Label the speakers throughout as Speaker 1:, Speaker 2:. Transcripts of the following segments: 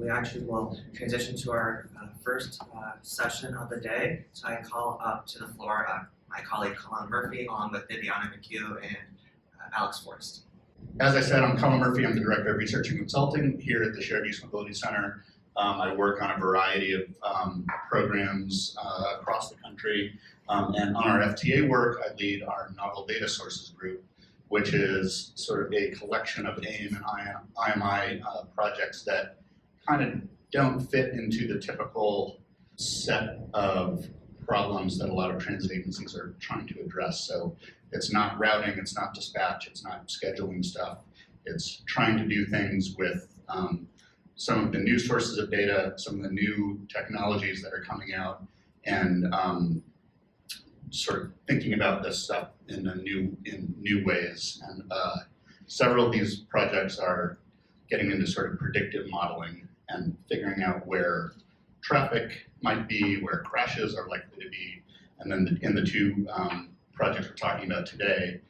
Speaker 1: we actually will transition to our first session of the day. So I call up to the floor my colleague Colin Murphy, along with Bibiana McHugh and Alex Forrest.
Speaker 2: As I said, I'm Colin Murphy. I'm the Director of Research and Consulting here at the Shared Use Mobility Center. I work on a variety of programs across the country. And on our FTA work, I lead our Novel Data Sources group, which is sort of a collection of AIM and IMI projects that kind of don't fit into the typical set of problems that a lot of transit agencies are trying to address. So it's not routing, it's not dispatch, it's not scheduling stuff. It's trying to do things with some of the new sources of data, some of the new technologies that are coming out, and sort of thinking about this stuff in new ways. And several of these projects are getting into sort of predictive modeling and figuring out where traffic might be, where crashes are likely to be. And then in the two projects we're talking about today,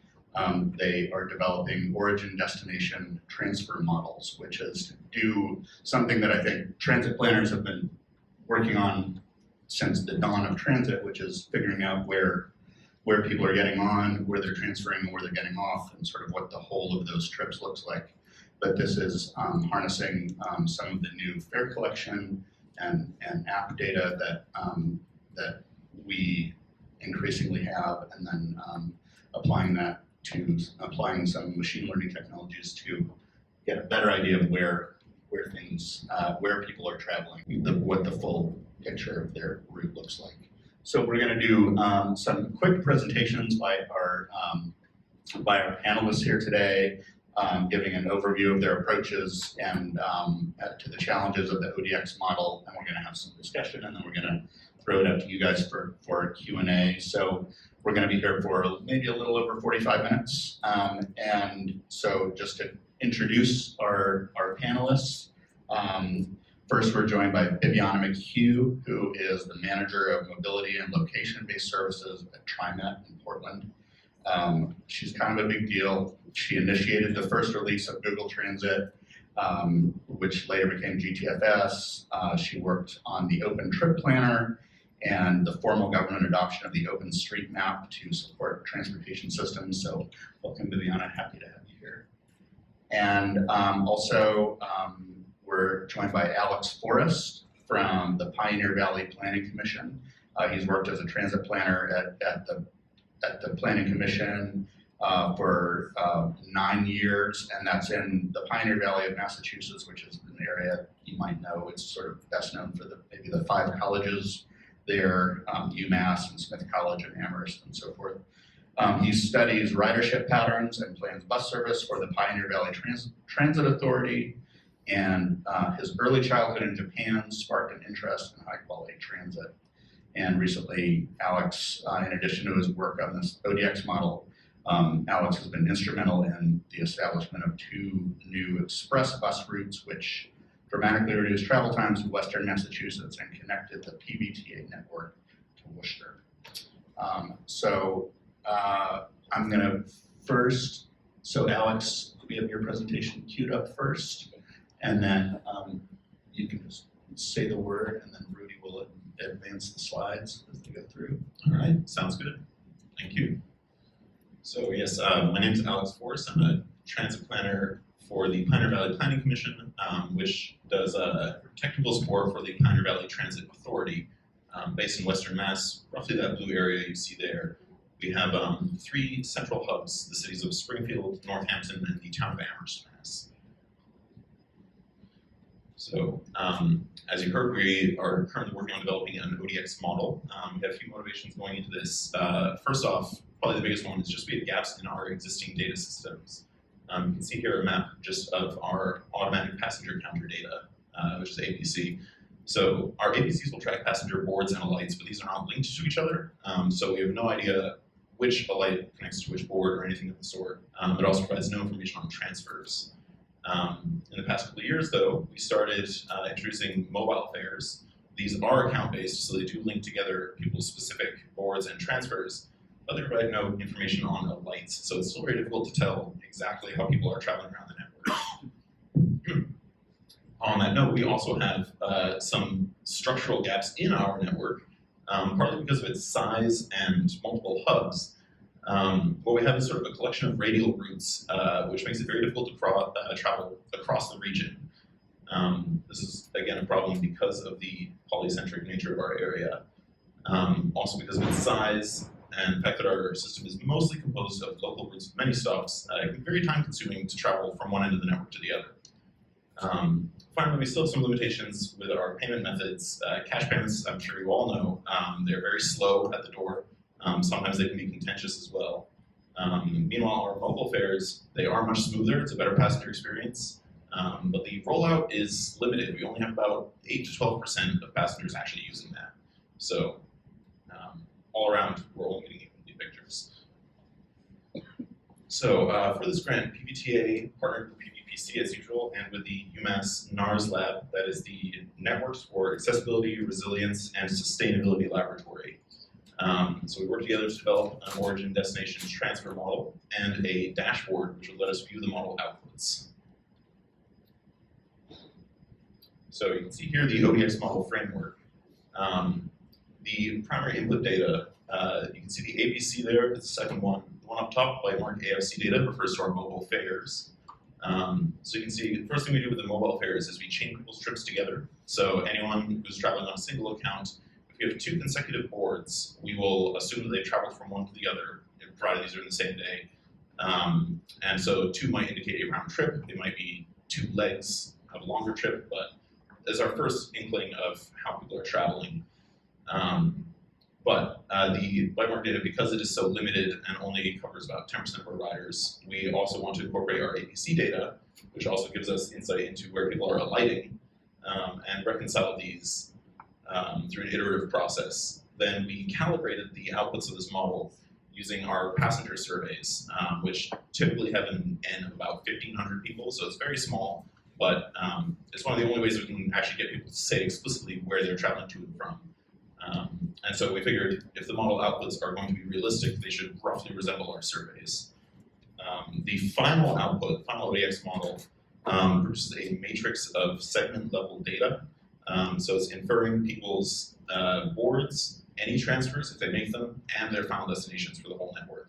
Speaker 2: they are developing origin-destination transfer models, which is to do something that I think transit planners have been working on since the dawn of transit, which is figuring out where people are getting on, where they're transferring, and where they're getting off, and sort of what the whole of those trips looks like. But this is harnessing some of the new fare collection and app data that we increasingly have, and then applying some machine learning technologies to get a better idea of where people are traveling, what the full picture of their route looks like. So we're going to do some quick presentations by our panelists here today, giving an overview of their approaches and to the challenges of the ODX model, and we're going to have some discussion, and then we're going to throw it out to you guys for Q&A. So we're going to be here for maybe a little over 45 minutes. And so just to introduce our panelists, first we're joined by Bibiana McHugh, who is the Manager of Mobility and Location-Based Services at TriMet in Portland. She's kind of a big deal. She initiated the first release of Google Transit, which later became GTFS. She worked on the Open Trip Planner and the formal government adoption of the Open Street Map to support transportation systems. So welcome, Bibiana, happy to have you here. And also we're joined by Alex Forrest from the Pioneer Valley Planning Commission. He's worked as a transit planner at the Planning Commission for 9 years, and that's in the Pioneer Valley of Massachusetts, which is an area you might know. It's sort of best known for maybe the 5 colleges there, UMass and Smith College and Amherst and so forth. He studies ridership patterns and plans bus service for the Pioneer Valley Transit Authority, and his early childhood in Japan sparked an interest in high-quality transit. And recently, Alex, in addition to his work on this ODX model, Alex has been instrumental in the establishment of 2 new express bus routes, which dramatically reduced travel times in Western Massachusetts and connected the PVTA network to Worcester. I'm going to first, so Alex, we have your presentation queued up first, and then you can just say the word, and then Rudy will advance the slides as they go through.
Speaker 3: All right, sounds good. Thank you. So yes, my name is Alex Forrest. I'm a transit planner for the Pioneer Valley Planning Commission, which does technical support for the Pioneer Valley Transit Authority, based in Western Mass, roughly that blue area you see there. We have 3 central hubs, the cities of Springfield, Northampton, and the town of Amherst, Mass. So as you heard, we are currently working on developing an ODX model. We have a few motivations going into this. First off, probably the biggest one is just we have gaps in our existing data systems. You can see here a map just of our automatic passenger counter data, which is APC. So our APCs will track passenger boards and alights, but these are not linked to each other. So we have no idea which alight connects to which board or anything of the sort. It also provides no information on transfers. In the past couple of years, though, we started introducing mobile fares. These are account-based, so they do link together people's specific boards and transfers, but they provide no information on alights, so it's still very difficult to tell exactly how people are traveling around the network. On that note, we also have some structural gaps in our network, partly because of its size and multiple hubs. What we have is sort of a collection of radial routes, which makes it very difficult to travel across the region. This is, again, a problem because of the polycentric nature of our area. Also because of its size and the fact that our system is mostly composed of local routes with many stops, it can be very time-consuming to travel from one end of the network to the other. Finally, we still have some limitations with our payment methods. Cash payments, I'm sure you all know, they're very slow at the door. Sometimes they can be contentious as well. Meanwhile, our mobile fares, they are much smoother. It's a better passenger experience. But the rollout is limited. We only have about 8 to 12% of passengers actually using that. So all around, we're only getting incomplete pictures. So for this grant, PBTA partnered with PVPC as usual, and with the UMass NARS lab, that is the Networks for Accessibility, Resilience, and Sustainability Laboratory. So we worked together to develop an origin destination transfer model and a dashboard which will let us view the model outputs. So you can see here the ODX model framework. The primary input data, you can see the ABC there, it's the second one. The one up top, by marked AFC data, refers to our mobile fares. So you can see the first thing we do with the mobile fares is we chain people's trips together. So anyone who's traveling on a single account, if we have 2 consecutive boards, we will assume that they've traveled from one to the other, provided these are in the same day. And so 2 might indicate a round trip. They might be 2 legs of a longer trip, but as our first inkling of how people are traveling. The bytemark data, because it is so limited and only covers about 10% of our riders, we also want to incorporate our ABC data, which also gives us insight into where people are alighting, and reconcile these through an iterative process. Then we calibrated the outputs of this model using our passenger surveys, which typically have an N of about 1,500 people, so it's very small, but it's one of the only ways we can actually get people to say explicitly where they're traveling to and from. And so we figured if the model outputs are going to be realistic, they should roughly resemble our surveys. The final output, final ODX model, produces a matrix of segment-level data. So it's inferring people's boards, any transfers if they make them, and their final destinations for the whole network.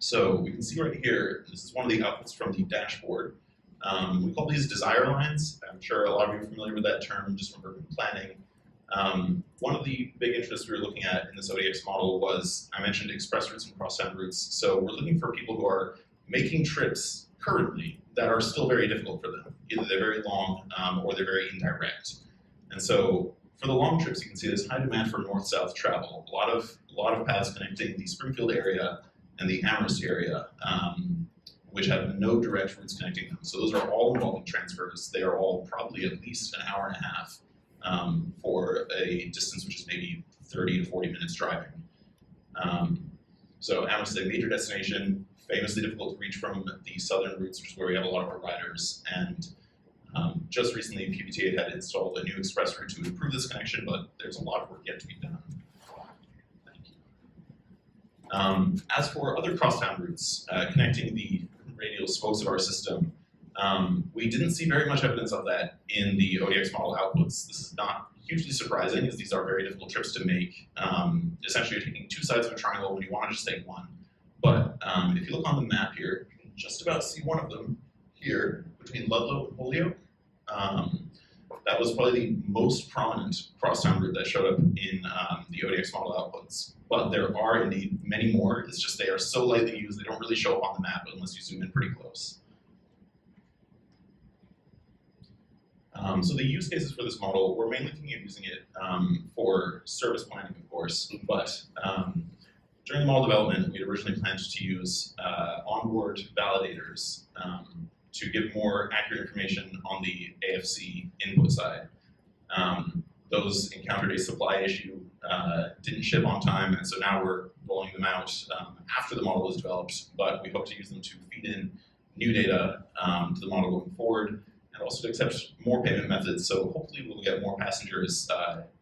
Speaker 3: So we can see right here, this is one of the outputs from the dashboard. We call these desire lines. I'm sure a lot of you are familiar with that term just from urban planning. One of the big interests we were looking at in this ODX model was, I mentioned express routes and crosstown routes. So we're looking for people who are making trips currently that are still very difficult for them. Either they're very long or they're very indirect. And so for the long trips, you can see there's high demand for north-south travel. A lot of paths connecting the Springfield area and the Amherst area, which have no direct routes connecting them. So those are all involving transfers. They are all probably at least an hour and a half for a distance which is maybe 30 to 40 minutes driving. So Amherst is a major destination, famously difficult to reach from the southern routes, which is where we have a lot of our riders. And just recently, PBTA had installed a new express route to improve this connection, but there's a lot of work yet to be done. Thank you. As for other crosstown routes, connecting the radial spokes of our system, we didn't see very much evidence of that in the ODX model outputs. This is not hugely surprising, as these are very difficult trips to make. Essentially, you're taking 2 sides of a triangle when you want to just take one. But if you look on the map here, you can just about see one of them here between Ludlow and Holyoke. That was probably the most prominent crosstown route that showed up in the ODX model outputs. But there are indeed many more. It's just they are so lightly used, they don't really show up on the map unless you zoom in pretty close. So the use cases for this model, we're mainly thinking of using it for service planning, of course, but during the model development, we had originally planned to use onboard validators to give more accurate information on the AFC input side. Those encountered a supply issue, didn't ship on time, and so now we're rolling them out after the model is developed, but we hope to use them to feed in new data to the model going forward, and also to accept more payment methods, so hopefully we'll get more passengers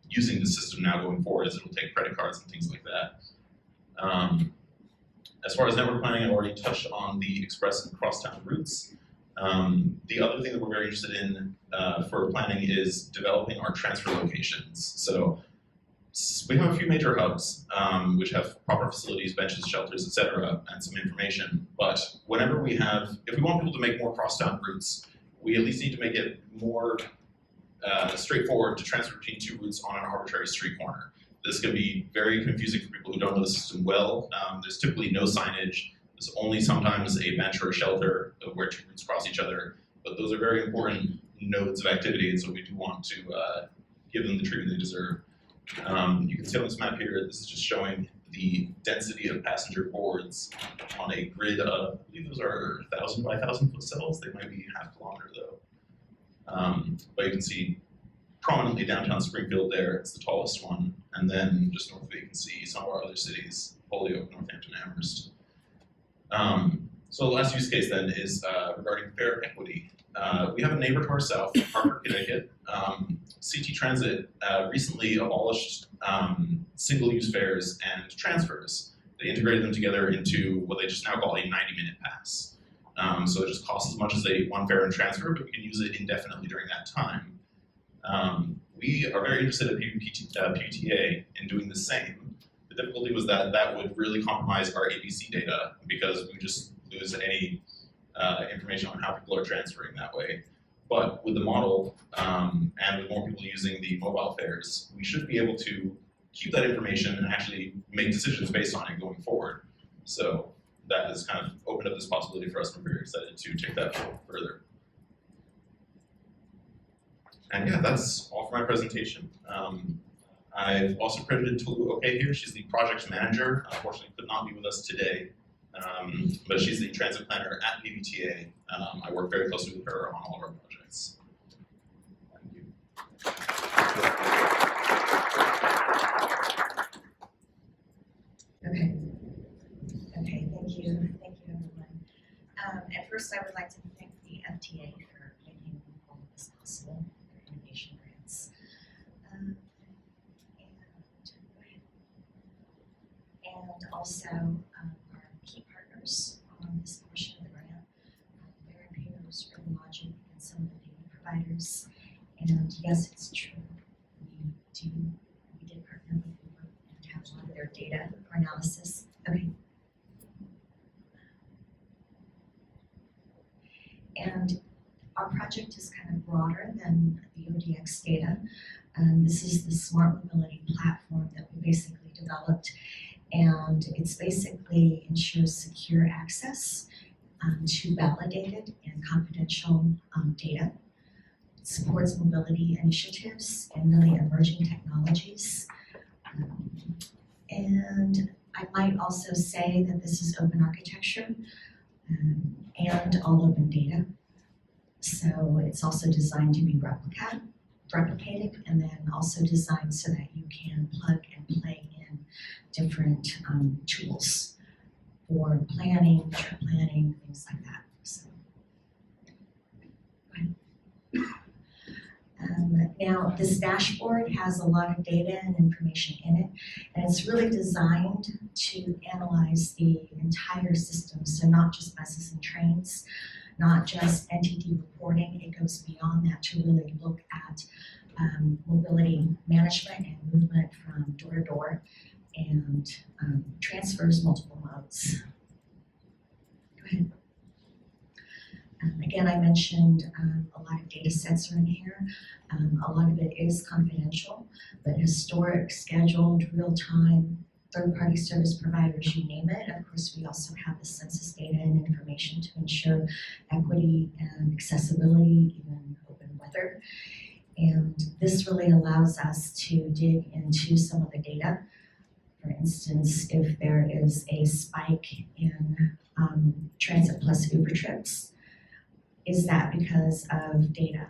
Speaker 3: using the system now going forward, as it'll take credit cards and things like that. As far as network planning, I've already touched on the express and crosstown routes. The other thing that we're very interested in for planning is developing our transfer locations. So we have a few major hubs, which have proper facilities, benches, shelters, etc., and some information. But whenever if we want people to make more crosstown routes, we at least need to make it more straightforward to transfer between two routes on an arbitrary street corner. This can be very confusing for people who don't know the system well. There's typically no signage. There's only sometimes a bench or a shelter where two routes cross each other. But those are very important nodes of activity, and so we do want to give them the treatment they deserve. You can see on this map here, this is just showing the density of passenger boards on a grid of, I believe those are 1,000 by 1,000 foot cells. They might be half kilometer though. But you can see prominently downtown Springfield there, it's the tallest one. And then just north of it, you can see some of our other cities, Holyoke, Northampton, Amherst. So the last use case then is regarding fare equity. We have a neighbor to our south, Hartford, Connecticut. CT Transit recently abolished single-use fares and transfers. They integrated them together into what they just now call a 90-minute pass. So it just costs as much as one fare and transfer, but you can use it indefinitely during that time. We are very interested at PTA in doing the same. The difficulty was that that would really compromise our ABC data because we just lose any information on how people are transferring that way. But with the model and with more people using the mobile fares, we should be able to keep that information and actually make decisions based on it going forward. So that has kind of opened up this possibility for us, and we're very excited to take that further. And yeah, that's all for my presentation. I've also credited Tolu Okay here. She's the project manager. Unfortunately, could not be with us today, but she's the transit planner at PBTA. I work very closely with her on all of our projects. Thank you.
Speaker 4: Okay. Okay, thank you. Thank you, everyone. At first, I would like to thank the FTA for making all of this possible, their innovation grants. And also our key partners on this portion of the grant, Larry Peters, Urban Logic, and some of the data providers. And yes, it's true, we did partner with Uber and have a lot of their data for analysis. Okay. And our project is kind of broader than the ODX data. This is the smart mobility platform that we basically developed, and it's basically ensures secure access to validated and confidential data. It supports mobility initiatives and really emerging technologies. And I might also say that this is open architecture and all open data. So it's also designed to be replicated, and then also designed so that you can plug and play in different tools for planning, trip planning, things like that. So, now this dashboard has a lot of data and information in it, and it's really designed to analyze the entire system, so not just buses and trains, not just NTD reporting. It goes beyond that to really look at mobility management and movement from door to door, and transfers multiple modes. Go ahead. Again, I mentioned a lot of data sets are in here. A lot of it is confidential, but historic, scheduled, real-time, third-party service providers, you name it. Of course, we also have the census data and information to ensure equity and accessibility, even open weather. And this really allows us to dig into some of the data. For instance, if there is a spike in Transit Plus Uber trips, is that because of data?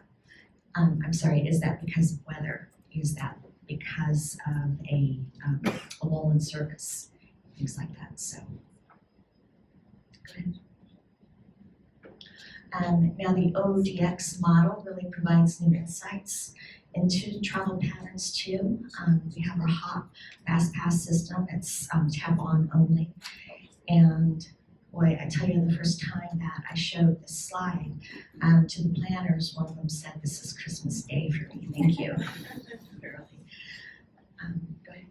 Speaker 4: Is that because of weather? Is that because of a lull in service? Things like that, so. Go ahead. Now the ODX model really provides new insights into travel patterns too. We have our hot fast pass system. It's tap on only. And Boy, I tell you, the first time that I showed this slide to the planners, one of them said, "This is Christmas Day for me, thank you." Literally. Go ahead.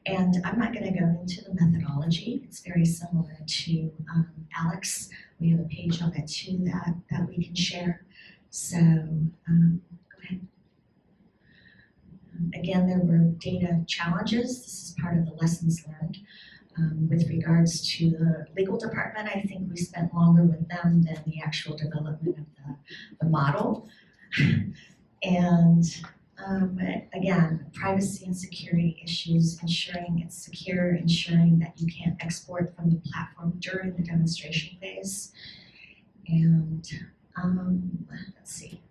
Speaker 4: And I'm not going to go into the methodology. It's very similar to Alex. We have a page on it too that we can share. So go ahead. Again, there were data challenges. This is part of the lessons learned. With regards to the legal department, I think we spent longer with them than the actual development of the model. And again, privacy and security issues, ensuring it's secure, ensuring that you can't export from the platform during the demonstration phase. And let's see.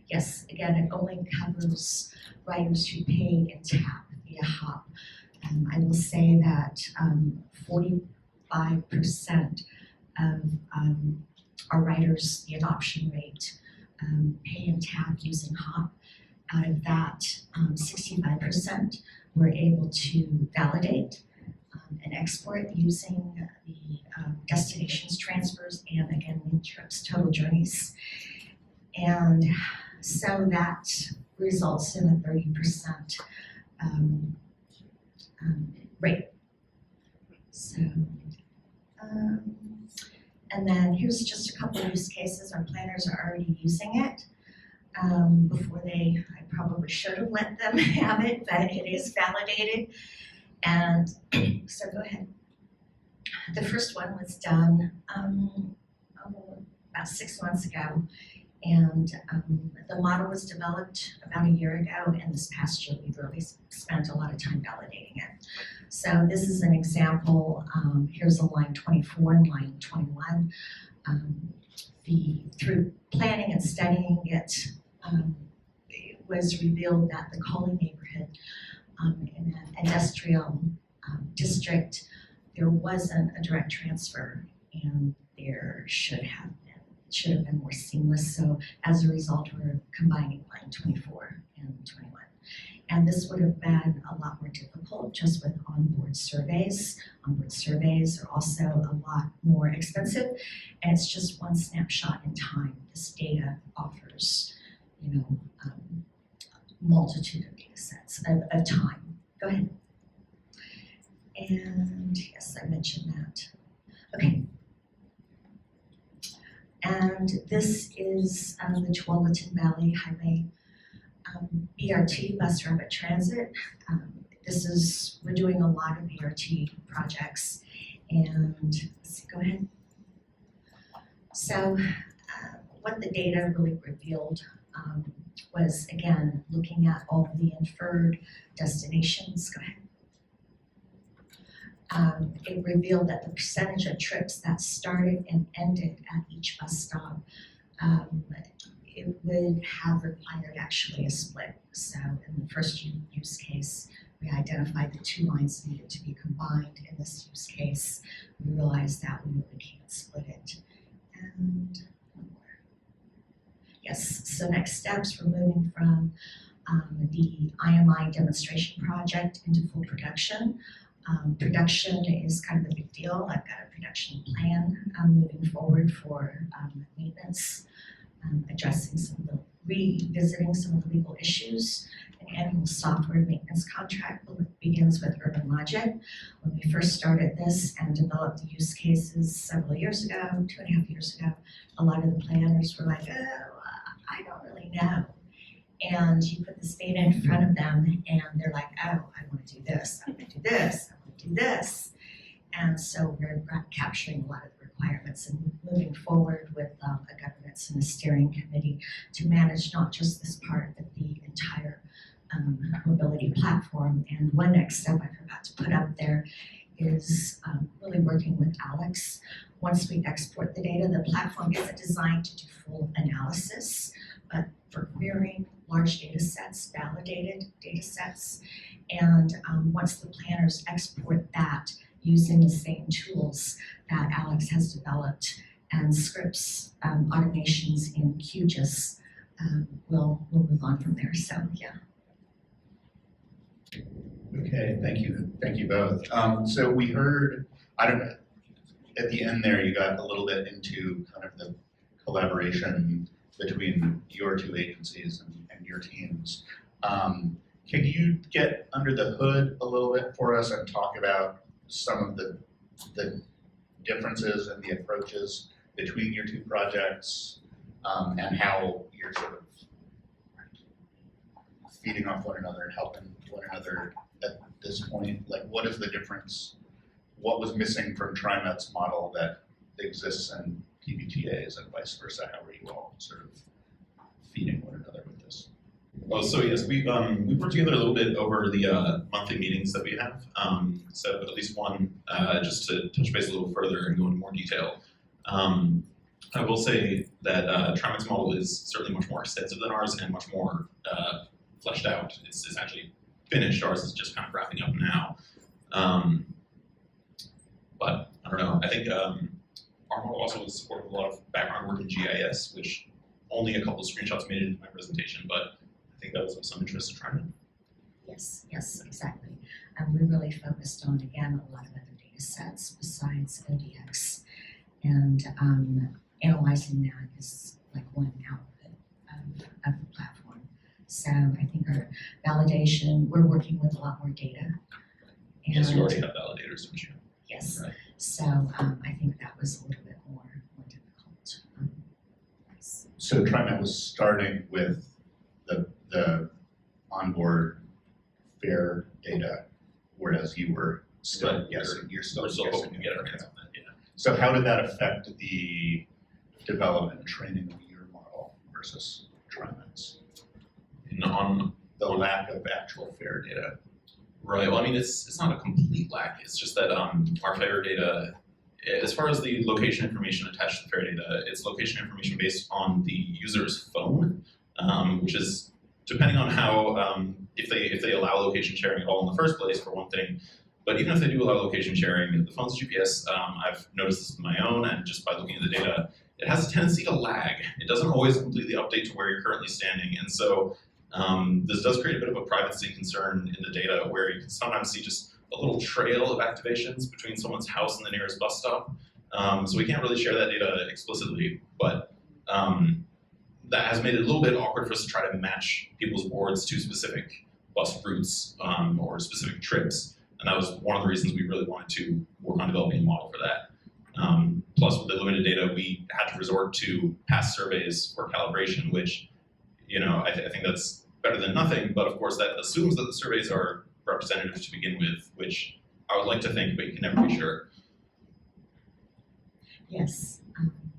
Speaker 4: Yes, again, it only covers writers who paid in TAP via HOP. I will say that 45% of our writers, the adoption rate, pay in TAP using HOP. Out of that, 65% were able to validate and export using the destinations transfers and again, trips, total journeys. And so that results in a 30% rate. So, and then here's just a couple of use cases. Our planners are already using it. Before I probably should have let them have it, but it is validated. And so go ahead. The first one was done about 6 months ago. And the model was developed about a year ago, and this past year we've really spent a lot of time validating it. So this is an example. Here's a line 24 and line 21. Through planning and studying it, it was revealed that the Colin neighborhood in an industrial district, there wasn't a direct transfer, and there should have been more seamless. So as a result, we're combining line 24 and 21. And this would have been a lot more difficult just with onboard surveys. Onboard surveys are also a lot more expensive, and it's just one snapshot in time. This data offers, multitude of data sets of time. Go ahead. And yes, I mentioned that. Okay. And this is the Tualatin Valley Highway BRT, bus rapid transit. We're doing a lot of BRT projects. And let's see, go ahead. So what the data really revealed was, again, looking at all of the inferred destinations. Go ahead. It revealed that the percentage of trips that started and ended at each bus stop, it would have required actually a split. So in the first use case, we identified the two lines needed to be combined. In this use case, we realized that we really can't split it. And one more. Yes, so next steps, we're moving from the IMI demonstration project into full production. Production is kind of a big deal. I've got a production plan moving forward for maintenance, revisiting some of the legal issues. An annual software maintenance contract begins with Urban Logic. When we first started this and developed the use cases several years ago, 2.5 years ago, a lot of the planners were like, I don't really know. And you put this data in front of them and they're like, oh, I want to do this, I want to do this, I want to do this. And so we're capturing a lot of the requirements and moving forward with a governance and a steering committee to manage not just this part, but the entire mobility platform. And one next step I forgot to put up there is really working with Alex. Once we export the data, the platform isn't designed to do full analysis, but for querying large data sets, validated data sets. And once the planners export that using the same tools that Alex has developed and scripts, automations in QGIS, we'll move on from there. So yeah.
Speaker 2: Okay, thank you both. So we heard, at the end there, you got a little bit into kind of the collaboration between your two agencies and your teams. Can you get under the hood a little bit for us and talk about some of the differences and the approaches between your two projects, and how you're sort of feeding off one another and helping one another at this point? Like, what is the difference? What was missing from TriMet's model that exists in PBTAs and vice versa? How are you all sort of feeding one another with this?
Speaker 3: Well, so yes, we've worked together a little bit over the monthly meetings that we have. Set up at least one just to touch base a little further and go into more detail. I will say that TriMet's model is certainly much more extensive than ours and much more fleshed out. It's actually finished. Ours is just kind of wrapping up now. But I don't know. I think our model also was supportive of a lot of background work in GIS, which only a couple of screenshots made it into my presentation, but I think that was of some interest to TriMet.
Speaker 4: Yes, exactly. And we really focused on, again, a lot of other data sets besides ODX. And analyzing that is like one output of the platform. So I think our validation, we're working with a lot more data. And
Speaker 3: Yes, you already have validators, don't you?
Speaker 4: yes,
Speaker 3: Right.
Speaker 4: so I think that was a little bit more difficult. Yes.
Speaker 2: So TriMet was starting with the onboard fare data, whereas you were still
Speaker 3: Right.
Speaker 2: guessing. You're still
Speaker 3: We're still
Speaker 2: guessing.
Speaker 3: hoping to get our hands on that, yeah.
Speaker 2: So how did that affect the development and training of your model versus TriMet's?
Speaker 3: And on
Speaker 2: The lack of actual fare data.
Speaker 3: Right. Well, I mean, it's not a complete lack. It's just that our fare data, as far as the location information attached to the fare data, it's location information based on the user's phone, which is depending on how if they allow location sharing at all in the first place, for one thing. But even if they do allow location sharing, the phone's GPS, I've noticed this with my own, and just by looking at the data, it has a tendency to lag. It doesn't always completely update to where you're currently standing, and so this does create a bit of a privacy concern in the data where you can sometimes see just a little trail of activations between someone's house and the nearest bus stop. So we can't really share that data explicitly, but that has made it a little bit awkward for us to try to match people's boards to specific bus routes or specific trips. And that was one of the reasons we really wanted to work on developing a model for that. Plus, with the limited data, we had to resort to past surveys for calibration, which, you know, I think that's better than nothing, but of course that assumes that the surveys are representative to begin with, which I would like to think, but you can never be sure.
Speaker 4: Yes,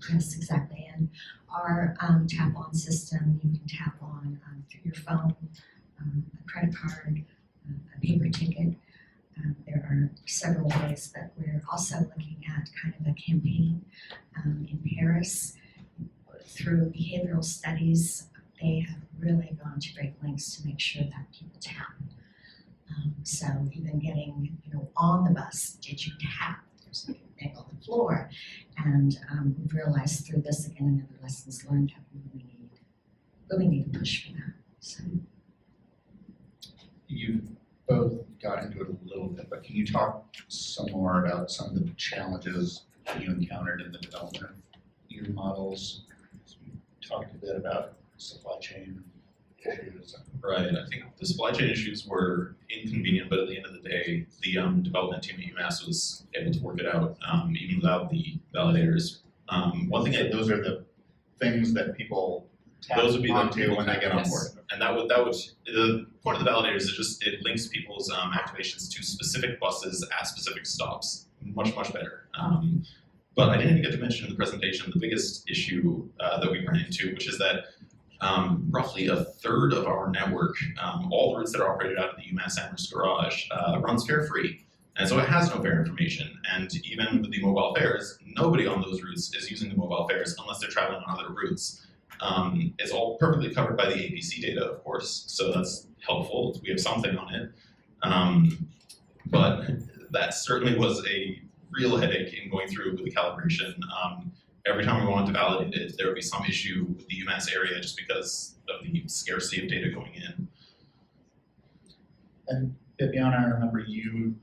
Speaker 4: yes, exactly. And our tap-on system, you can tap on through your phone, a credit card, a paper ticket. There are several ways, but we're also looking at kind of a campaign in Paris through behavioral studies. They have really gone to great lengths to make sure that people tap. So even getting, on the bus, did you tap? There's a thing on the floor. And we've realized through this, again, and other lessons learned, that we really need to push for that. So.
Speaker 2: You've both got into it a little bit, but can you talk some more about some of the challenges you encountered in the development of your models? We talked a bit about supply chain issues.
Speaker 3: Right. I think the supply chain issues were inconvenient, but at the end of the day, the development team at UMass was able to work it out, even without the validators. One thing
Speaker 2: Those are the things that people tap
Speaker 3: Those would be the
Speaker 2: onto
Speaker 3: people
Speaker 2: when they get on
Speaker 3: yes.
Speaker 2: board.
Speaker 3: And that would the point of the validators is it links people's activations to specific buses at specific stops. Much better. But I didn't even get to mention in the presentation the biggest issue that we ran into, which is that roughly a third of our network, all the routes that are operated out of the UMass Amherst garage, runs fare free. And so it has no fare information. And even with the mobile fares, nobody on those routes is using the mobile fares unless they're traveling on other routes. It's all perfectly covered by the APC data, of course, so that's helpful. We have something on it. But that certainly was a real headache in going through with the calibration. Every time we wanted to validate it, there would be some issue with the UMass area just because of the scarcity of data going in.
Speaker 2: And Bibiana, I remember you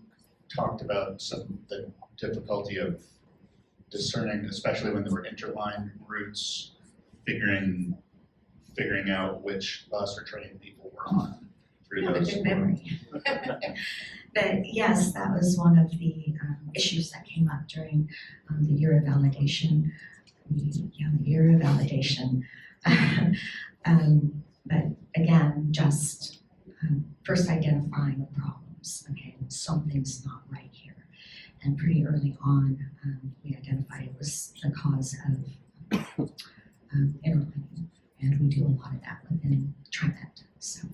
Speaker 2: talked about the difficulty of discerning, especially when there were interline routes, figuring out which bus or train people were on through
Speaker 4: You have a
Speaker 2: those.
Speaker 4: good memory. But yes, that was one of the issues that came up during the year of validation. The year of validation. But again, just first identifying the problems. Okay, something's not right here. And pretty early on, we identified it was the cause of interlining. And we do a lot of that within TriMet. So.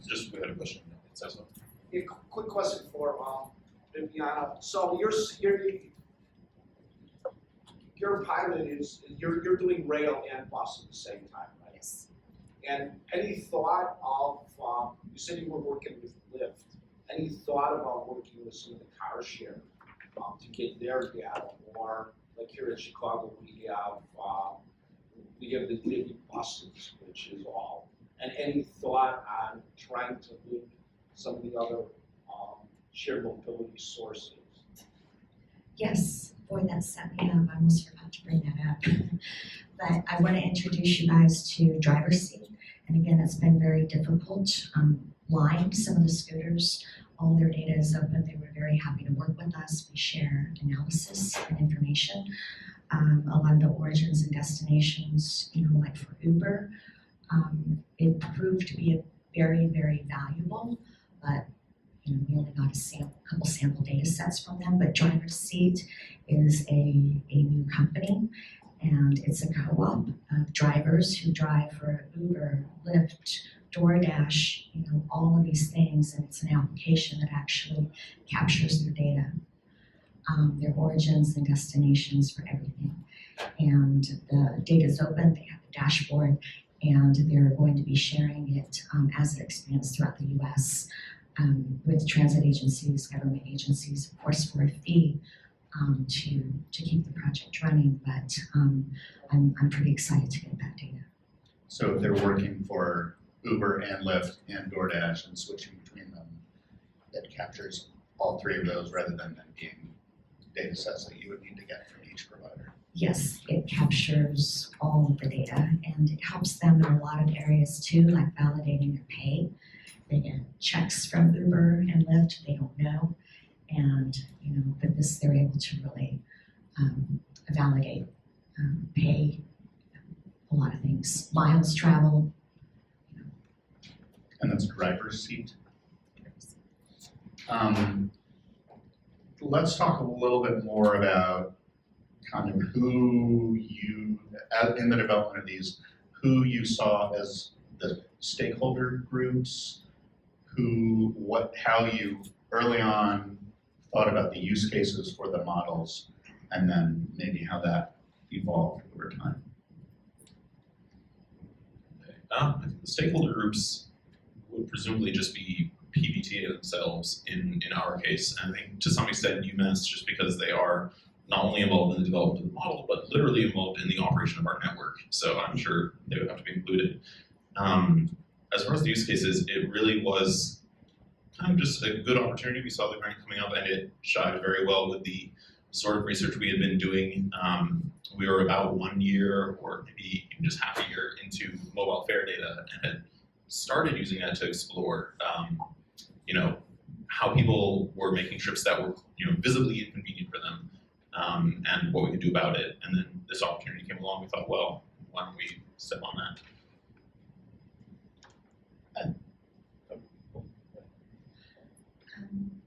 Speaker 3: Just we had a question. So.
Speaker 5: Yeah, quick question for Bibiana. So your pilot is you're doing rail and bus at the same time, right?
Speaker 4: Yes.
Speaker 5: And any thought of you said you were working with Lyft. Any thought about working with some of the car share to get their data, or like here in Chicago we have the Libby buses, which is all. And any thought on trying to link some of the other shared mobility sources?
Speaker 4: Yes, boy, that set me up. I almost forgot to bring that up. But I want to introduce you guys to Driver Seat. And again, it's been very difficult. Lime, some of the scooters, all their data is open. They were very happy to work with us. We share analysis and information. A lot of the origins and destinations, like for Uber, it proved to be very, very valuable, but we only got a couple sample data sets from them. But Driver Seat is a new company, and it's a co-op of drivers who drive for Uber, Lyft, DoorDash, all of these things, and it's an application that actually captures their data, their origins and destinations for everything. And the data is open, they have a dashboard, and they're going to be sharing it as it expands throughout the US with transit agencies, government agencies, of course for a fee to keep the project running, but I'm pretty excited to get that data.
Speaker 2: So if they're working for Uber and Lyft and DoorDash and switching between them, it captures all three of those rather than them being data sets that you would need to get from each provider.
Speaker 4: Yes, it captures all of the data, and it helps them in a lot of areas too, like validating their pay. They get checks from Uber and Lyft, they don't know, and but this they're able to really validate pay, a lot of things, miles traveled.
Speaker 2: And that's Driver's Seat. Let's talk a little bit more about kind of who you, in the development of these, who you saw as the stakeholder groups, how you early on thought about the use cases for the models, and then maybe how that evolved over time.
Speaker 3: I think the stakeholder groups would presumably just be PBTA themselves in our case. And I think to some extent UMass, just because they are not only involved in the development of the model, but literally involved in the operation of our network. So I'm sure they would have to be included. As far as the use cases, it really was kind of just a good opportunity. We saw the grant coming up and it jived very well with the sort of research we had been doing. We were about 1 year or maybe even just half a year into mobile fare data and had started using that to explore how people were making trips that were visibly inconvenient for them, and what we could do about it. And then this opportunity came along. We thought, well, why don't we step on that?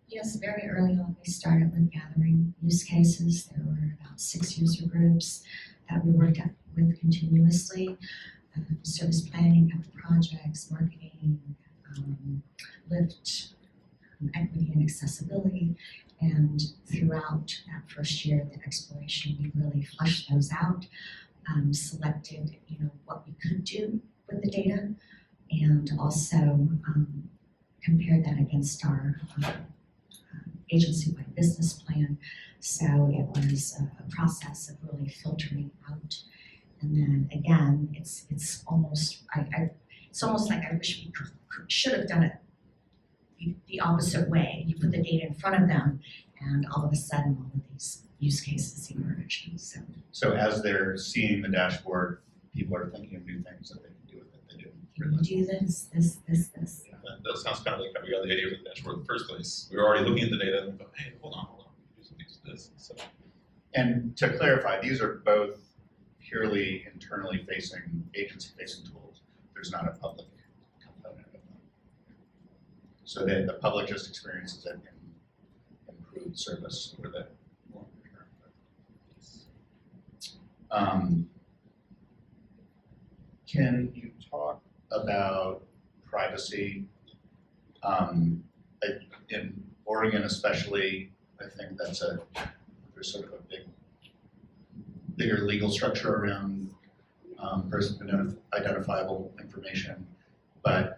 Speaker 4: Yes, very early on we started with gathering use cases. There were about 6 user groups that we worked with continuously. Service planning, capital projects, marketing, Lyft, equity and accessibility. And throughout that first year of the exploration, we really fleshed those out, selected what we could do with the data, and also compared that against our agency-wide business plan. So it was a process of really filtering out. And then again, it's almost like I wish we should have done it the opposite way. You put the data in front of them, and all of a sudden, all of these use cases emerge.
Speaker 2: So as they're seeing the dashboard, people are thinking of new things that they can do with it. They do.
Speaker 4: Can you do this?
Speaker 3: That sounds kind of like how we got the idea for the dashboard in the first place. We were already looking at the data and we thought, hey, hold on, we do something with this. So,
Speaker 2: And to clarify, these are both purely internally facing, agency facing tools. There's not a public component of them. So that the public just experiences it in improved service over the longer term. Can you talk about privacy? In Oregon especially, I think there's sort of a bigger legal structure around person identifiable information. But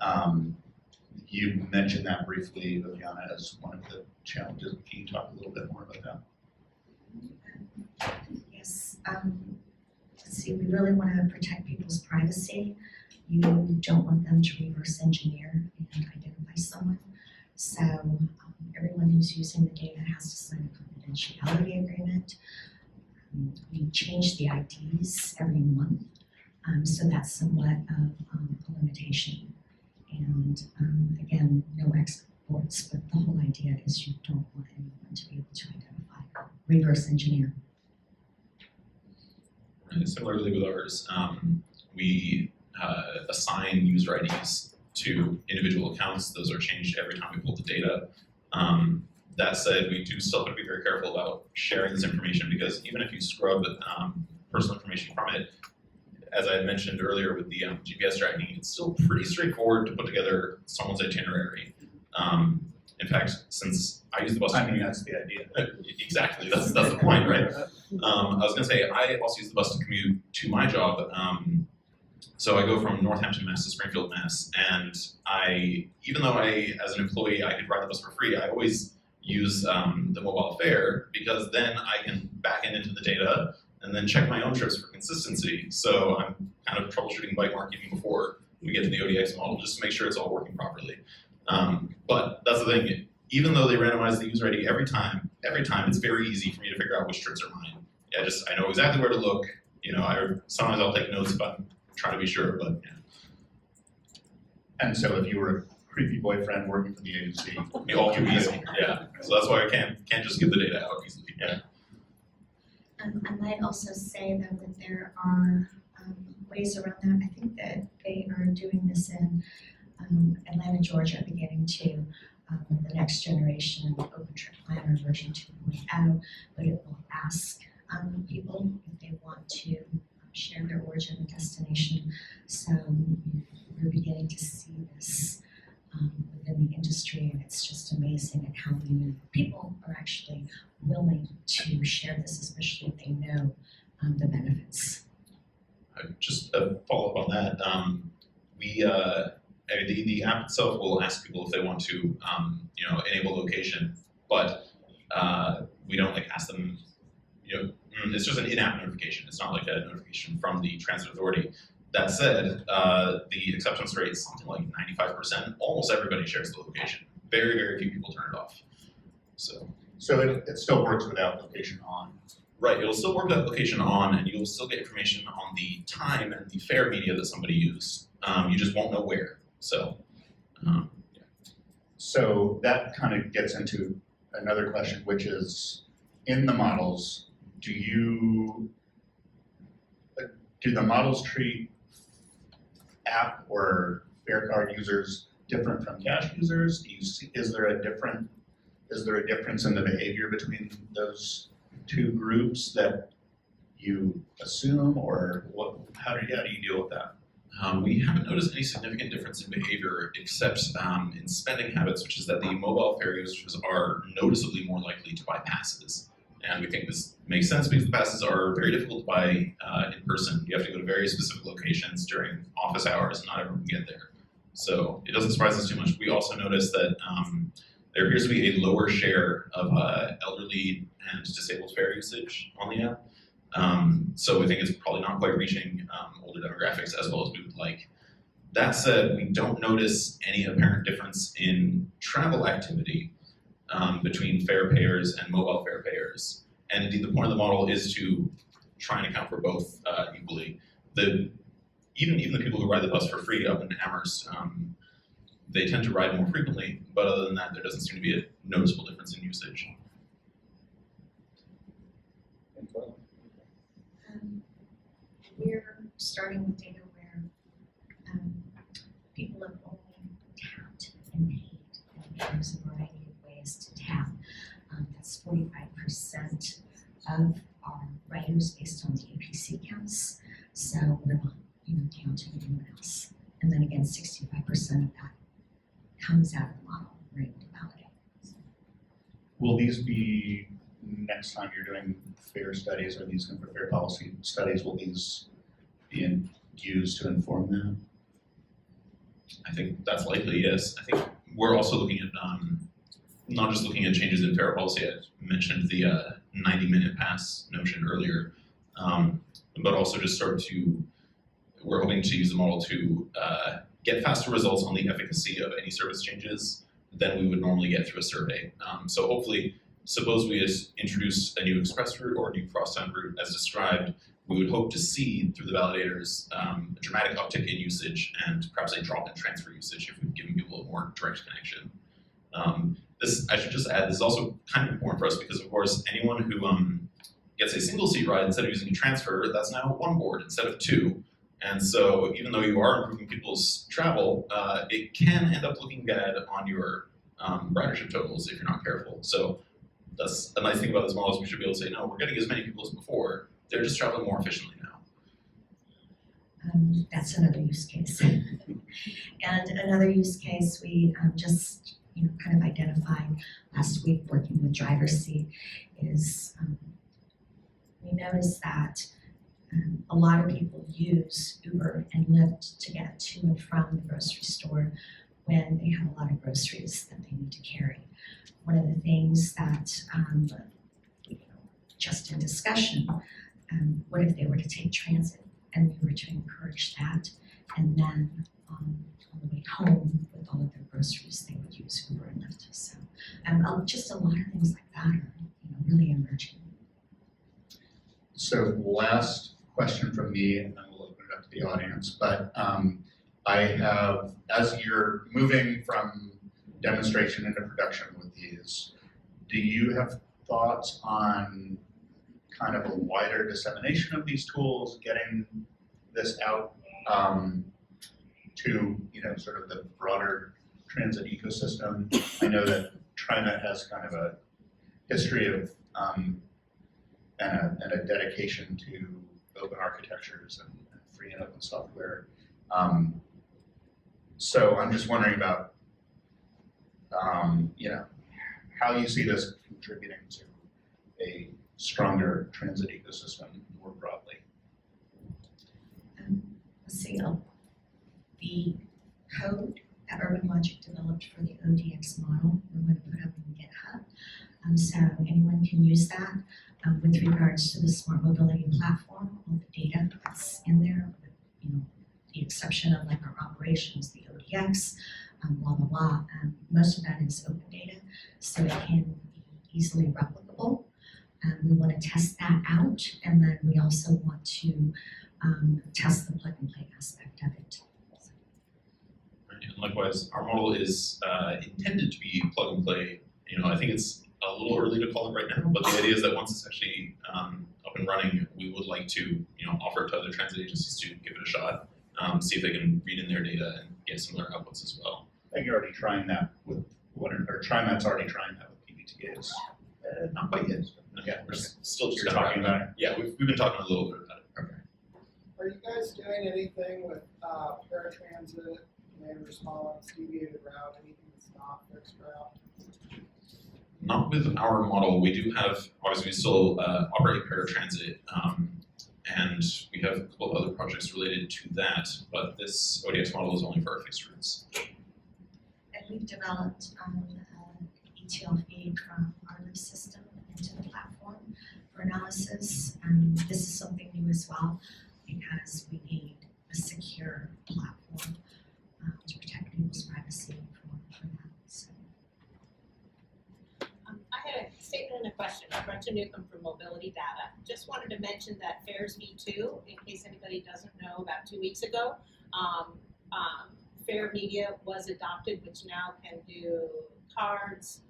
Speaker 2: you mentioned that briefly, Bibiana, as one of the challenges. Can you talk a little bit more about that?
Speaker 4: Yes. Let's see, we really want to protect people's privacy. You don't want them to reverse engineer and identify someone. So everyone who's using the data has to sign a confidentiality agreement. We change the IDs every month, so that's somewhat of a limitation. And again, no exports, but the whole idea is you don't want anyone to be able to identify, reverse engineer.
Speaker 3: and similarly with ours, we assign user IDs to individual accounts. Those are changed every time we pull the data. That said, we do still have to be very careful about sharing this information because even if you scrub personal information from it, as I had mentioned earlier with the GPS tracking, it's still pretty straightforward to put together someone's itinerary. In fact, since I use the bus,
Speaker 2: That's the idea.
Speaker 3: Exactly, that's the point, right? I was going to say I also use the bus to commute to my job. So I go from Northampton, Mass to Springfield, Mass, and even though as an employee, I could ride the bus for free, I always use the mobile fare because then I can back into the data and then check my own trips for consistency. So I'm kind of troubleshooting bike mark even before we get to the ODX model, just to make sure it's all working properly. But that's the thing, even though they randomize the user ID every time, it's very easy for me to figure out which trips are mine. I know exactly where to look. Sometimes I'll take notes if I'm trying to be sure, but yeah.
Speaker 2: And so if you were a creepy boyfriend working for the agency,
Speaker 3: Be all too easy, yeah. So that's why I can't just give the data out easily, yeah.
Speaker 4: I might also say though that there are ways around that. I think that they are doing this in Atlanta, Georgia, beginning to the next generation of Open Trip Planner version 2.0, but it will ask people if they want to share their origin and destination. So we're beginning to see this within the industry, and it's just amazing at how many people are actually willing to share this, especially if they know the benefits.
Speaker 3: Just a follow up on that. The app itself will ask people if they want to, enable location, but we don't ask them. It's just an in-app notification. It's not like a notification from the transit authority. That said, the acceptance rate is something like 95%. Almost everybody shares the location. Very, very few people turn it off. So
Speaker 2: it still works without location on.
Speaker 3: right, it'll still work with that location on, and you'll still get information on the time and the fare media that somebody used. You just won't know where.
Speaker 2: So that kind of gets into another question, which is, in the models, do the models treat app or fare card users different from cash users? Is there a difference in the behavior between those two groups that you assume, or how do you deal with that?
Speaker 3: We haven't noticed any significant difference in behavior except in spending habits, which is that the mobile fare users are noticeably more likely to buy passes. And we think this makes sense because the passes are very difficult to buy in person. You have to go to very specific locations during office hours, and not everyone can get there. So it doesn't surprise us too much. We also noticed that there appears to be a lower share of elderly and disabled fare usage on the app. So we think it's probably not quite reaching older demographics as well as we would like. That said, we don't notice any apparent difference in travel activity between fare payers and mobile fare payers. And indeed, the point of the model is to try and account for both equally. Even the people who ride the bus for free up in Amherst, they tend to ride more frequently, but other than that, there doesn't seem to be a noticeable difference in usage.
Speaker 4: We're starting with data where people have only tapped and paid, and there's a variety of ways to tap. That's 45% of our riders based on the APC counts, so we're not counting anyone else. And then again, 65% of that comes out of the model, we're able to validate.
Speaker 2: Will these be, next time you're doing fare studies or these kind of fare policy studies, will these be used to inform that?
Speaker 3: I think that's likely, yes. I think we're also looking at, not just looking at changes in fare policy, I mentioned the 90-minute pass notion earlier, but also just we're hoping to use the model to get faster results on the efficacy of any service changes than we would normally get through a survey. So hopefully, suppose we just introduce a new express route or a new crosstown route as described, we would hope to see through the validators a dramatic uptick in usage and perhaps a drop in transfer usage if we've given people a more direct connection. I should just add, this is also kind of important for us because, of course, anyone who gets a single seat ride instead of using a transfer, that's now one board instead of two. And so even though you are improving people's travel, it can end up looking bad on your ridership totals if you're not careful. So that's a nice thing about this model is we should be able to say, no, we're getting as many people as before, they're just traveling more efficiently now.
Speaker 4: That's another use case. And another use case we just kind of identified last week working with driver's seat is we noticed that a lot of people use Uber and Lyft to get to and from the grocery store when they have a lot of groceries that they need to carry. One of the things that, just in discussion, what if they were to take transit and we were to encourage that, and then on the way home with all of their groceries, they would use Uber and Lyft. So just a lot of things like that are really emerging.
Speaker 2: So last question from me, and then we'll open it up to the audience. But I have, as you're moving from demonstration into production with these, do you have thoughts on kind of a wider dissemination of these tools, getting this out to sort of the broader transit ecosystem? I know that TriMet has kind of a history of and a dedication to open architectures and free and open software. So I'm just wondering about how you see this contributing to a stronger transit ecosystem more broadly.
Speaker 4: Let's see, the code that Urban Logic developed for the ODX model, we're going to put up in GitHub, so anyone can use that. With regards to the smart mobility platform, all the data that's in there, with the exception of like our operations, the ODX, blah blah blah. Most of that is open data, so it can be easily replicable. We want to test that out, and then we also want to test the plug and play aspect of it.
Speaker 3: And likewise, our model is intended to be plug and play. I think it's a little early to call it right now, but the idea is that once it's actually up and running, we would like to offer it to other transit agencies to give it a shot, see if they can read in their data and get similar outputs as well.
Speaker 2: I think you're already trying that with TriMet's already trying that with PBTAs.
Speaker 3: Not quite yet.
Speaker 2: Yeah,
Speaker 3: We're still just
Speaker 2: you're talking about it.
Speaker 3: Yeah, we've been talking a little bit about it.
Speaker 2: Okay.
Speaker 6: Are you guys doing anything with paratransit, command response, deviated route, anything that's not fixed route?
Speaker 3: Not with our model. We do have, obviously we still operate paratransit, and we have a couple of other projects related to that, but this ODX model is only for our fixed routes.
Speaker 4: And we've developed ETL feed from our lift system into the platform for analysis. This is something new as well because we need a secure platform
Speaker 7: and a question. I'm Brenda Newcomb from Mobility Data. Just wanted to mention that Fares V2, in case anybody doesn't know, about 2 weeks ago, Fare Media was adopted, which now can do cards,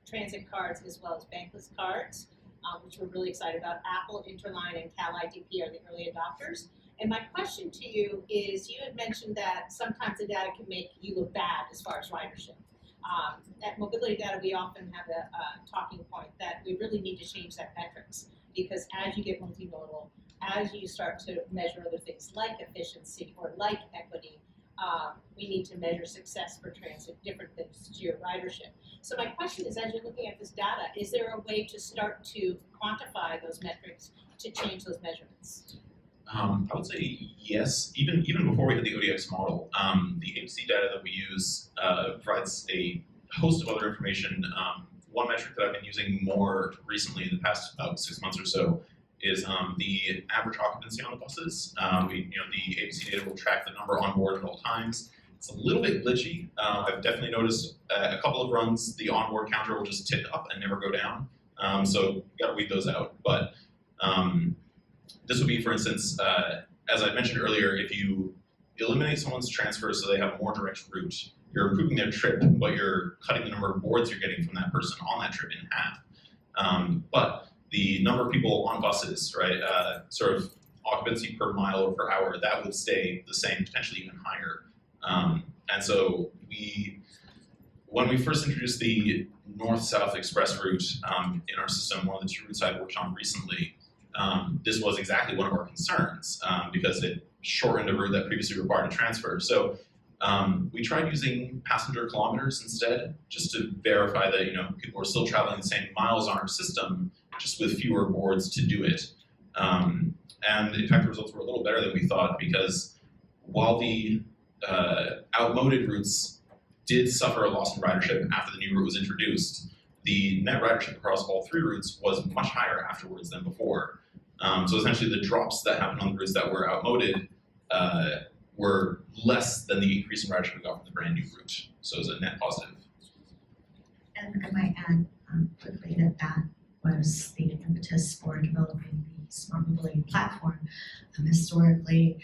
Speaker 7: transit cards, as well as bankless cards, which we're really excited about. Apple, Interline, and Cal IDP are the early adopters. And my question to you is, you had mentioned that sometimes the data can make you look bad as far as ridership. At Mobility Data, we often have a talking point that we really need to change that metrics, because as you get multimodal, as you start to measure other things like efficiency or like equity, we need to measure success for transit, different things to your ridership. So my question is, as you're looking at this data, is there a way to start to quantify those metrics to change those measurements?
Speaker 3: I would say yes. Even before we had the ODX model, the ABC data that we use provides a host of other information. One metric that I've been using more recently in the past about 6 months or so is the average occupancy on the buses. The ABC data will track the number on board at all times. It's a little bit glitchy. I've definitely noticed a couple of runs the onboard counter will just tick up and never go down. So you got to weed those out. But this would be, for instance, as I mentioned earlier, if you eliminate someone's transfer so they have a more direct route, you're improving their trip, but you're cutting the number of boards you're getting from that person on that trip in half. But the number of people on buses, right, sort of occupancy per mile or per hour, that would stay the same, potentially even higher. And so when we first introduced the north-south express route in our system, one of the two routes I worked on recently, this was exactly one of our concerns because it shortened a route that previously required a transfer. So we tried using passenger kilometers instead, just to verify that people are still traveling the same miles on our system, just with fewer boards to do it. And in fact, the results were a little better than we thought, because while the outmoded routes did suffer a loss in ridership after the new route was introduced, the net ridership across all three routes was much higher afterwards than before. So essentially the drops that happened on the routes that were outmoded were less than the increase in ridership we got from the brand new route. So it was a net positive.
Speaker 4: And I might add quickly that was the impetus for developing the smart mobility platform. Historically,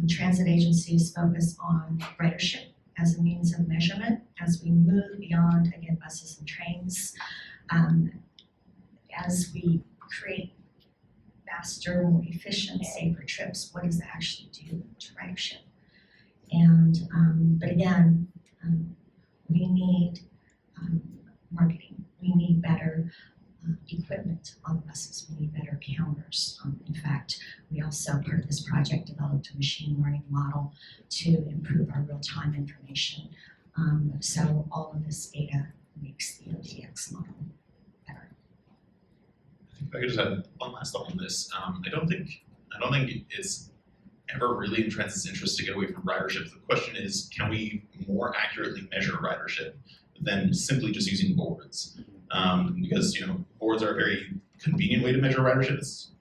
Speaker 4: transit agencies focus on ridership as a means of measurement. As we move beyond, again, buses and trains, as we create faster, more efficient, safer trips, what does that actually do to ridership? And but again, we need marketing. We need better equipment on the buses. We need better counters. In fact, we also, part of this project, developed a machine learning model to improve our real-time information. So all of this data makes the ODX model better.
Speaker 3: If I could just add one last thought on this, I don't think it's ever really in transit's interest to get away from ridership. The question is, can we more accurately measure ridership than simply just using boards? Because boards are a very convenient way to measure ridership. It's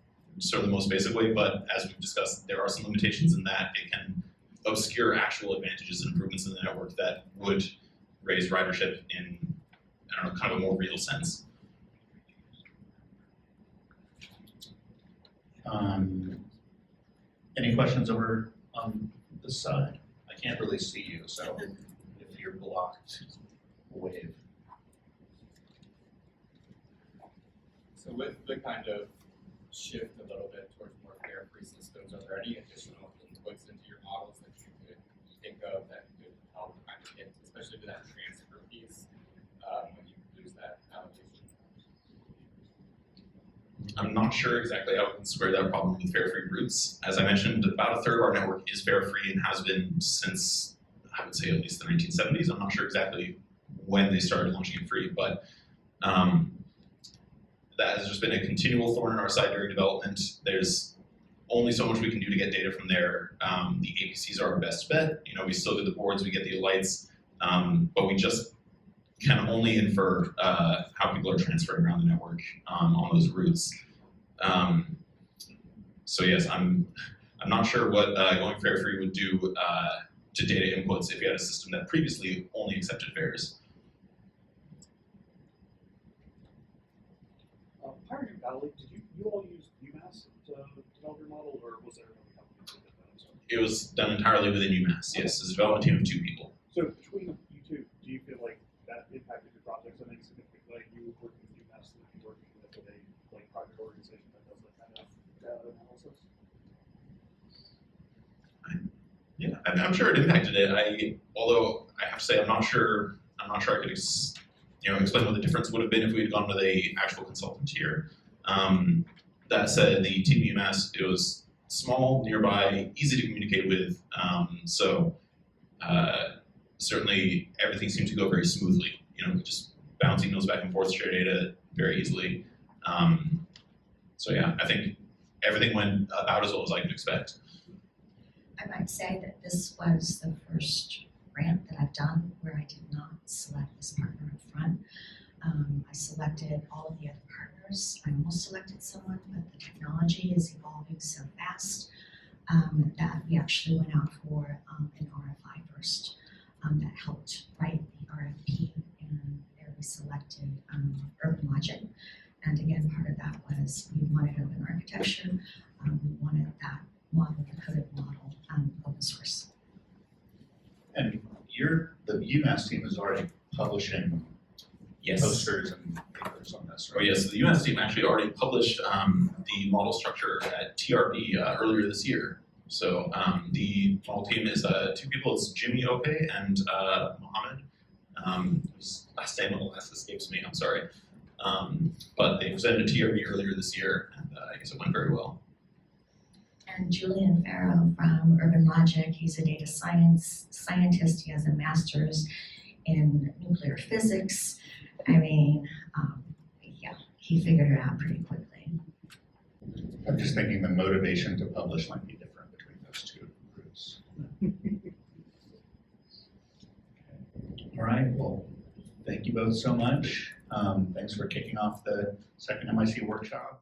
Speaker 3: sort of the most basic way, but as we've discussed, there are some limitations in that it can obscure actual advantages and improvements in the network that would raise ridership in, kind of a more real sense.
Speaker 2: Any questions over on this side? I can't really see you, so if you're blocked, wave.
Speaker 8: So with the kind of shift a little bit towards more fare-free systems, are there any additional inputs into your models that you could think of that could help kind of get, especially to that transfer piece, when you lose that allocation?
Speaker 3: I'm not sure exactly how we can square that problem with fare-free routes. As I mentioned, about a third of our network is fare-free and has been since, I would say, at least the 1970s. I'm not sure exactly when they started launching it free, but that has just been a continual thorn in our side during development. There's only so much we can do to get data from there. The APCs are our best bet. We still do the boards, we get the lights, but we just can only infer how people are transferring around the network on those routes. So yes, I'm not sure what going fare-free would do to data inputs if you had a system that previously only accepted fares.
Speaker 9: Valley, did you all use UMass to develop your model, or was there another company that did that? I'm sorry.
Speaker 3: It was done entirely within UMass, yes, as a development team of 2 people.
Speaker 9: So between you two, do you feel like that impacted your projects in any significant way? You working with UMass and you working with a private organization that does that kind of data analysis?
Speaker 3: Yeah, I'm sure it impacted it. Although I have to say, I'm not sure I could explain what the difference would have been if we had gone with a actual consultant here. That said, the team at UMass, it was small, nearby, easy to communicate with. Certainly everything seemed to go very smoothly. Just bouncing those back and forth, share data very easily. Yeah, I think everything went about as well as I could expect.
Speaker 4: I might say that this was the first grant that I've done where I did not select this partner up front. I selected all of the other partners. I almost selected someone, but the technology is evolving so fast that we actually went out for an RFI first that helped write the RFP, and there we selected Urban Logic. And again, part of that was we wanted open architecture. We wanted that model, the coded model, open source.
Speaker 2: And the UMass team is already publishing posters and papers on this,
Speaker 3: Oh
Speaker 2: right?
Speaker 3: yes, the UMass team actually already published the model structure at TRB earlier this year. So the model team is 2 people. It's Jimmy Ope and Mohammed. His last name escapes me. I'm sorry. But they presented to TRB earlier this year, and I guess it went very well.
Speaker 4: And Julian Farrow from Urban Logic, he's a data scientist. He has a master's in nuclear physics. I mean, yeah, he figured it out pretty quickly.
Speaker 2: I'm just thinking the motivation to publish might be different between those 2 groups. All right, well, thank you both so much. Thanks for kicking off the second MIC workshop.